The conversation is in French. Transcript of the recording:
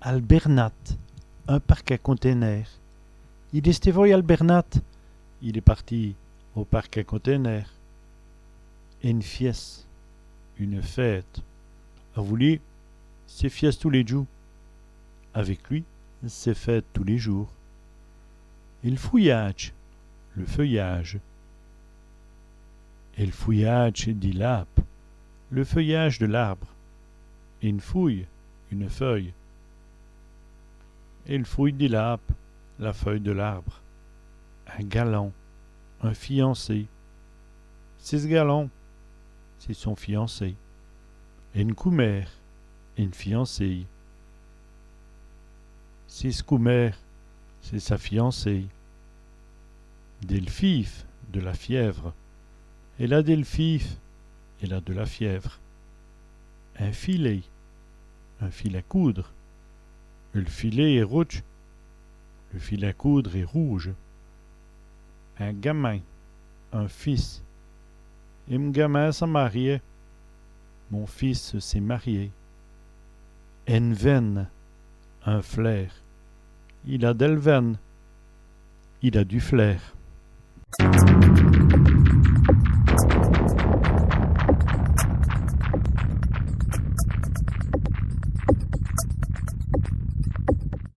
Albernat, un parc à containers. Il est voy Albernat. Il est parti au parc à containers. Une fiesse, une fête. A voulu, c'est fiesse tous les jours. Avec lui, c'est fête tous les jours. Il fouillage, le feuillage. Et le fouillage dit l'ape, le feuillage de l'arbre. Une fouille, une feuille. Et le fouille dit l'ape, la feuille de l'arbre. Un galant, un fiancé. C'est ce galant, c'est son fiancé. Une coumère, une fiancée. C'est ce coumère, c'est sa fiancée. Delphif, de la fièvre. Et la Delphif, elle a de la fièvre. Un fil à coudre. Le filet est rouge, le fil à coudre est rouge. Un gamin, un fils. Et mon gamin s'est marié. Mon fils s'est marié. Une veine, un flair. Il a d'elle veine. Il a du flair.